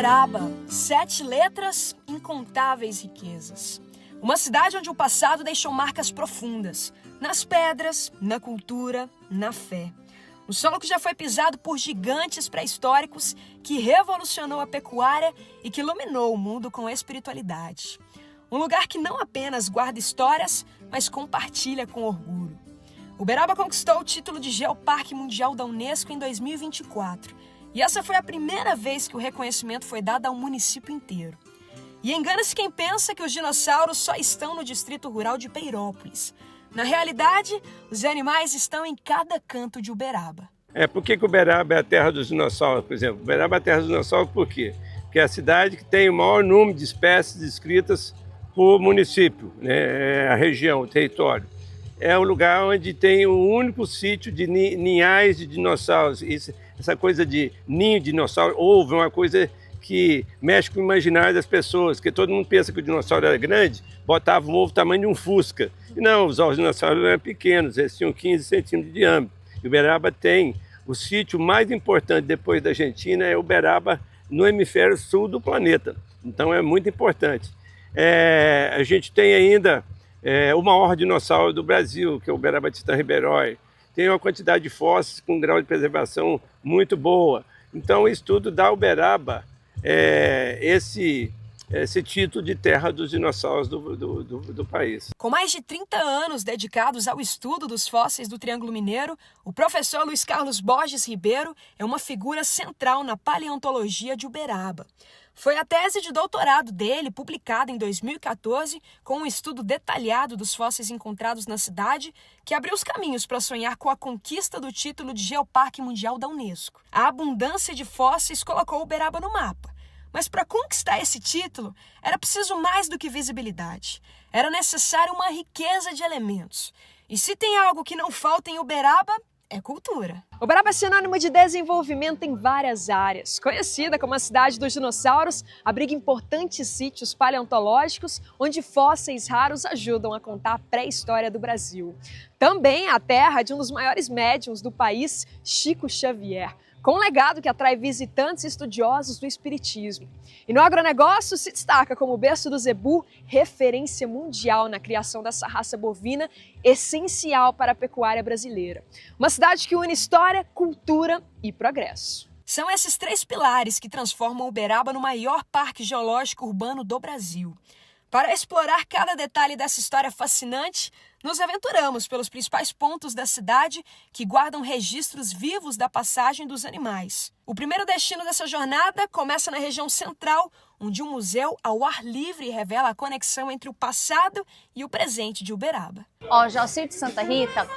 Uberaba, 7 letras, incontáveis riquezas. Uma cidade onde o passado deixou marcas profundas, nas pedras, na cultura, na fé. Um solo que já foi pisado por gigantes pré-históricos, que revolucionou a pecuária e que iluminou o mundo com espiritualidade. Um lugar que não apenas guarda histórias, mas compartilha com orgulho. Uberaba conquistou o título de Geoparque Mundial da Unesco em 2024. E essa foi a primeira vez que o reconhecimento foi dado ao município inteiro. E engana-se quem pensa que os dinossauros só estão no distrito rural de Peirópolis. Na realidade, os animais estão em cada canto de Uberaba. Por que Uberaba é a terra dos dinossauros, por exemplo? Uberaba é a terra dos dinossauros por quê? Porque é a cidade que tem o maior número de espécies descritas por município, né? A região, o território. É um lugar onde tem o único sítio de ninhais de dinossauros. Essa coisa de ninho de dinossauro, ovo, é uma coisa que mexe com o imaginário das pessoas, porque todo mundo pensa que o dinossauro era grande, botava um ovo do tamanho de um fusca. E não, os ovos de dinossauro eram pequenos, eles tinham 15 centímetros de diâmetro. E Uberaba tem o sítio mais importante depois da Argentina, é Uberaba no hemisfério sul do planeta. Então é muito importante. A gente tem ainda o maior dinossauro do Brasil, que é o Uberaba Titã Ribeirões. Tem uma quantidade de fósseis com um grau de preservação muito boa. Então isso tudo dá a Uberaba esse título de terra dos dinossauros do país. Com mais de 30 anos dedicados ao estudo dos fósseis do Triângulo Mineiro, o professor Luiz Carlos Borges Ribeiro é uma figura central na paleontologia de Uberaba. Foi a tese de doutorado dele, publicada em 2014, com um estudo detalhado dos fósseis encontrados na cidade, que abriu os caminhos para sonhar com a conquista do título de Geoparque Mundial da Unesco. A abundância de fósseis colocou Uberaba no mapa. Mas para conquistar esse título, era preciso mais do que visibilidade. Era necessário uma riqueza de elementos. E se tem algo que não falta em Uberaba, é cultura. Uberaba é sinônimo de desenvolvimento em várias áreas. Conhecida como a cidade dos dinossauros, abriga importantes sítios paleontológicos onde fósseis raros ajudam a contar a pré-história do Brasil. Também a terra de um dos maiores médiuns do país, Chico Xavier, com um legado que atrai visitantes e estudiosos do espiritismo. E no agronegócio se destaca como o berço do zebu, referência mundial na criação dessa raça bovina, essencial para a pecuária brasileira. Uma cidade que une história, cultura e progresso. São esses 3 pilares que transformam Uberaba no maior parque geológico urbano do Brasil. Para explorar cada detalhe dessa história fascinante, nos aventuramos pelos principais pontos da cidade que guardam registros vivos da passagem dos animais. O primeiro destino dessa jornada começa na região central, onde um museu ao ar livre revela a conexão entre o passado e o presente de Uberaba. Já o sítio de Santa Rita,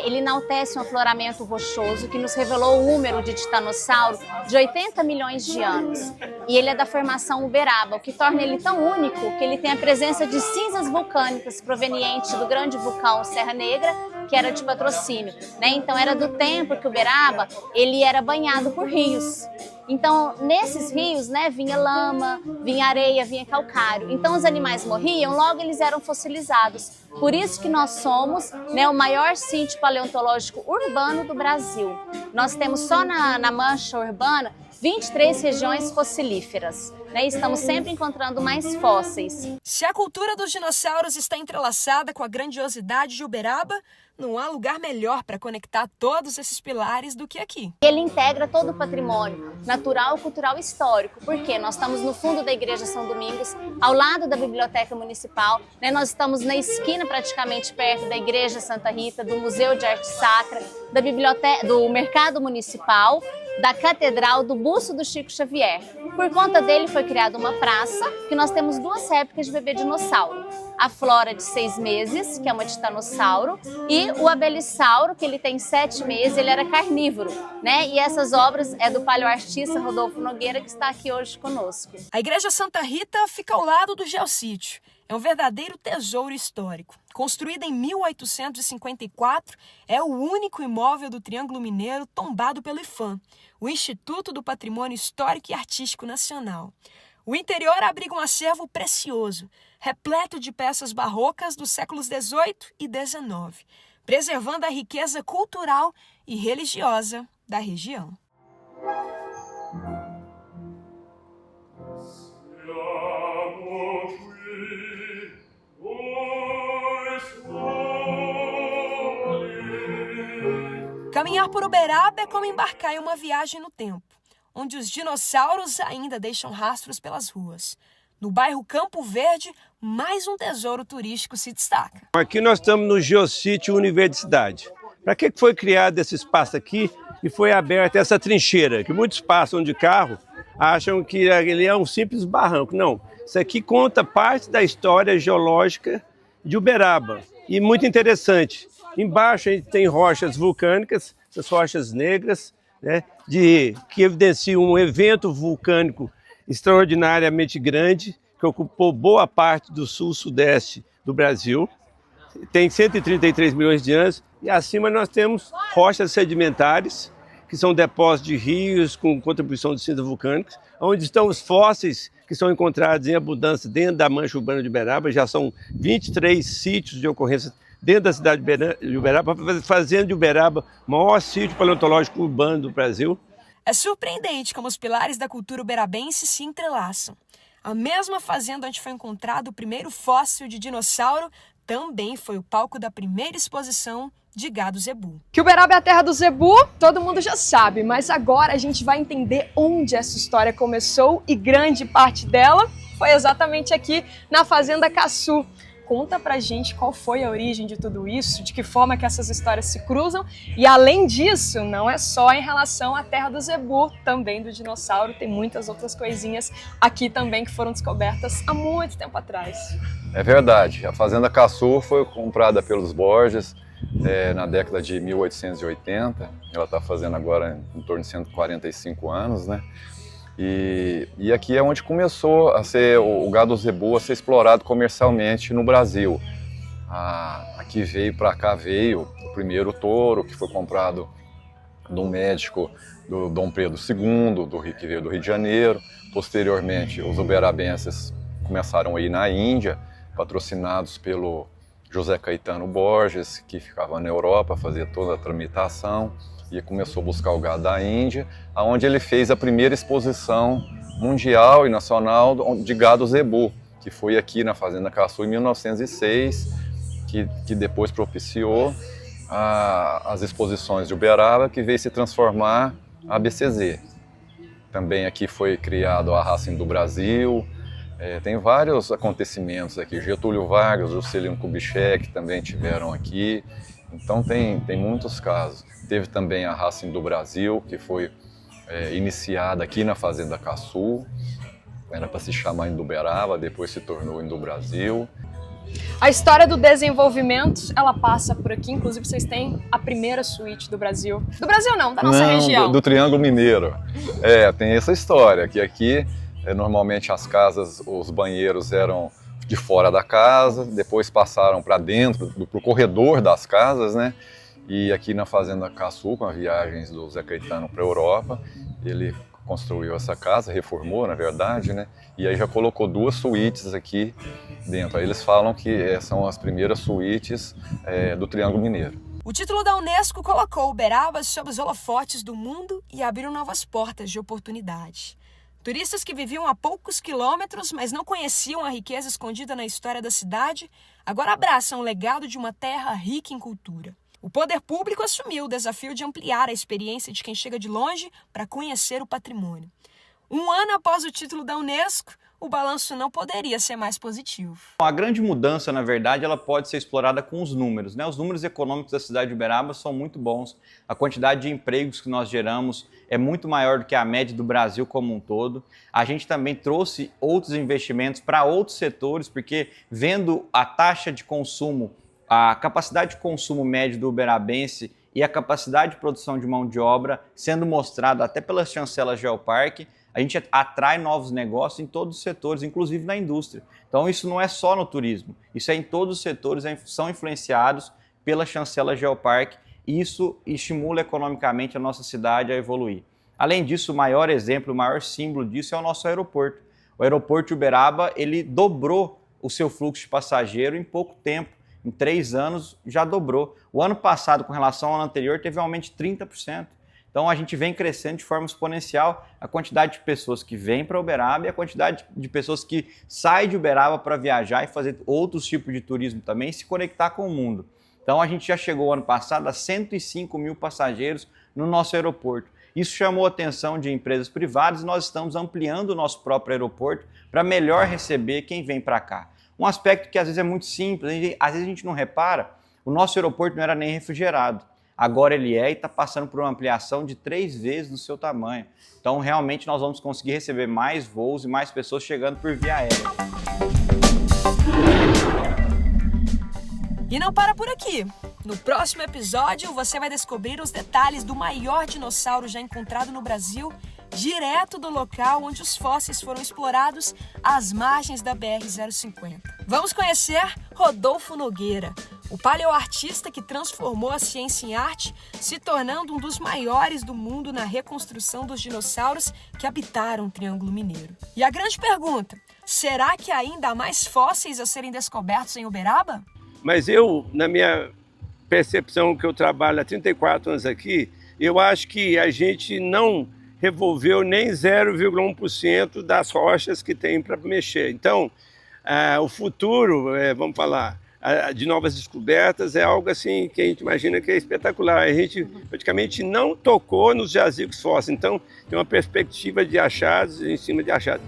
ele enaltece um afloramento rochoso que nos revelou o húmero de titanossauro de 80 milhões de anos. E ele é da formação Uberaba, o que torna ele tão único que ele tem a presença de cinzas vulcânicas provenientes do grande vulcão Serra Negra, que era de Patrocínio, né? Então era do tempo que Uberaba ele era banhado por rios. Então nesses rios, né, vinha lama, vinha areia, vinha calcário. Então os animais morriam, logo eles eram fossilizados. Por isso que nós somos, né, o maior sítio paleontológico urbano do Brasil. Nós temos só na mancha urbana 23 regiões fossilíferas, né? Estamos sempre encontrando mais fósseis. Se a cultura dos dinossauros está entrelaçada com a grandiosidade de Uberaba, não há lugar melhor para conectar todos esses pilares do que aqui. Ele integra todo o patrimônio natural, cultural e histórico, porque nós estamos no fundo da Igreja São Domingos, ao lado da Biblioteca Municipal, né? Nós estamos na esquina praticamente perto da Igreja Santa Rita, do Museu de Arte Sacra, da Biblioteca, do Mercado Municipal, da Catedral, do busto do Chico Xavier. Por conta dele foi criada uma praça, que nós temos 2 réplicas de bebê dinossauro. A Flora de 6 meses, que é uma titanossauro, e o Abelissauro, que ele tem 7 meses, ele era carnívoro, né? E essas obras é do paleoartista Rodolfo Nogueira, que está aqui hoje conosco. A Igreja Santa Rita fica ao lado do Geossítio. É um verdadeiro tesouro histórico. Construída em 1854, é o único imóvel do Triângulo Mineiro tombado pelo IPHAN, o Instituto do Patrimônio Histórico e Artístico Nacional. O interior abriga um acervo precioso, repleto de peças barrocas dos séculos XVIII e XIX, preservando a riqueza cultural e religiosa da região. Caminhar por Uberaba é como embarcar em uma viagem no tempo, onde os dinossauros ainda deixam rastros pelas ruas. No bairro Campo Verde, mais um tesouro turístico se destaca. Aqui nós estamos no Geossítio Universidade. Para que foi criado esse espaço aqui e foi aberta essa trincheira? Que muitos passam de carro, acham que ele é um simples barranco. Não, isso aqui conta parte da história geológica de Uberaba. E muito interessante. Embaixo a gente tem rochas vulcânicas, essas rochas negras, né, que evidenciam um evento vulcânico extraordinariamente grande, que ocupou boa parte do sul-sudeste do Brasil. Tem 133 milhões de anos. E acima nós temos rochas sedimentares, que são depósitos de rios com contribuição de cinzas vulcânicas, onde estão os fósseis que são encontrados em abundância dentro da mancha urbana de Uberaba. Já são 23 sítios de ocorrência dentro da cidade de Uberaba, fazendo de Uberaba o maior sítio paleontológico urbano do Brasil. É surpreendente como os pilares da cultura uberabense se entrelaçam. A mesma fazenda onde foi encontrado o primeiro fóssil de dinossauro também foi o palco da primeira exposição de gado zebu. Que Uberaba é a terra do zebu, todo mundo já sabe, mas agora a gente vai entender onde essa história começou e grande parte dela foi exatamente aqui na Fazenda Caçu. Conta pra gente qual foi a origem de tudo isso, de que forma que essas histórias se cruzam e além disso, não é só em relação à terra do zebu, também do dinossauro, tem muitas outras coisinhas aqui também que foram descobertas há muito tempo atrás. É verdade, a Fazenda Caçu foi comprada pelos Borges na década de 1880, ela está fazendo agora em torno de 145 anos, né? E aqui é onde começou a ser o gado zebu a ser explorado comercialmente no Brasil. Aqui para cá veio o primeiro touro, que foi comprado de um médico do Dom Pedro II, que veio do Rio de Janeiro. Posteriormente, os uberabenses começaram a ir na Índia, patrocinados pelo José Caetano Borges, que ficava na Europa, fazia toda a tramitação. E começou a buscar o gado da Índia, onde ele fez a primeira exposição mundial e nacional de gado zebu, que foi aqui na Fazenda Caçu em 1906, que depois propiciou as exposições de Uberaba, que veio se transformar a ABCZ. Também aqui foi criado a Racing do Brasil, tem vários acontecimentos aqui, Getúlio Vargas, Juscelino Kubitschek também tiveram aqui, então tem muitos casos. Teve também a Racing do Brasil, que foi iniciada aqui na Fazenda Caçu, era para se chamar Induberaba, depois se tornou Indubrasil. A história do desenvolvimento, ela passa por aqui, inclusive vocês têm a primeira suíte do Brasil. Do Brasil não, da nossa região. Do Triângulo Mineiro. Tem essa história, que aqui normalmente as casas, os banheiros eram de fora da casa, depois passaram para dentro, para o corredor das casas, né? E aqui na Fazenda Caçu, com as viagens do Zé Caetano para a Europa, ele construiu essa casa, reformou, na verdade, né? E aí já colocou 2 suítes aqui dentro. Aí eles falam que são as primeiras suítes do Triângulo Mineiro. O título da Unesco colocou Uberaba sob os holofotes do mundo e abriu novas portas de oportunidade. Turistas que viviam a poucos quilômetros, mas não conheciam a riqueza escondida na história da cidade, agora abraçam o legado de uma terra rica em cultura. O poder público assumiu o desafio de ampliar a experiência de quem chega de longe para conhecer o patrimônio. Um ano após o título da Unesco, o balanço não poderia ser mais positivo. A grande mudança, na verdade, ela pode ser explorada com os números, né? Os números econômicos da cidade de Uberaba são muito bons. A quantidade de empregos que nós geramos é muito maior do que a média do Brasil como um todo. A gente também trouxe outros investimentos para outros setores, porque vendo a taxa de consumo, a capacidade de consumo médio do uberabense e a capacidade de produção de mão de obra sendo mostrada até pelas chancelas Geoparque, a gente atrai novos negócios em todos os setores, inclusive na indústria. Então isso não é só no turismo, isso é em todos os setores, são influenciados pela chancela Geoparque e isso estimula economicamente a nossa cidade a evoluir. Além disso, o maior exemplo, o maior símbolo disso é o nosso aeroporto. O aeroporto de Uberaba, ele dobrou o seu fluxo de passageiro em pouco tempo. Em 3 anos já dobrou. O ano passado, com relação ao ano anterior, teve um aumento de 30%. Então a gente vem crescendo de forma exponencial a quantidade de pessoas que vêm para Uberaba e a quantidade de pessoas que saem de Uberaba para viajar e fazer outros tipos de turismo também e se conectar com o mundo. Então a gente já chegou ano passado a 105 mil passageiros no nosso aeroporto. Isso chamou a atenção de empresas privadas e nós estamos ampliando o nosso próprio aeroporto para melhor receber quem vem para cá. Um aspecto que às vezes é muito simples, às vezes a gente não repara, o nosso aeroporto não era nem refrigerado. Agora ele é e está passando por uma ampliação de 3 vezes do seu tamanho. Então realmente nós vamos conseguir receber mais voos e mais pessoas chegando por via aérea. E não para por aqui. No próximo episódio, você vai descobrir os detalhes do maior dinossauro já encontrado no Brasil, direto do local onde os fósseis foram explorados às margens da BR-050. Vamos conhecer Rodolfo Nogueira, o paleoartista que transformou a ciência em arte, se tornando um dos maiores do mundo na reconstrução dos dinossauros que habitaram o Triângulo Mineiro. E a grande pergunta, será que ainda há mais fósseis a serem descobertos em Uberaba? Mas eu, na minha percepção que eu trabalho há 34 anos aqui, eu acho que a gente não revolveu nem 0,1% das rochas que tem para mexer. Então, o futuro, vamos falar, de novas descobertas é algo assim que a gente imagina que é espetacular. A gente praticamente não tocou nos jazigos fósseis, então tem uma perspectiva de achados em cima de achados.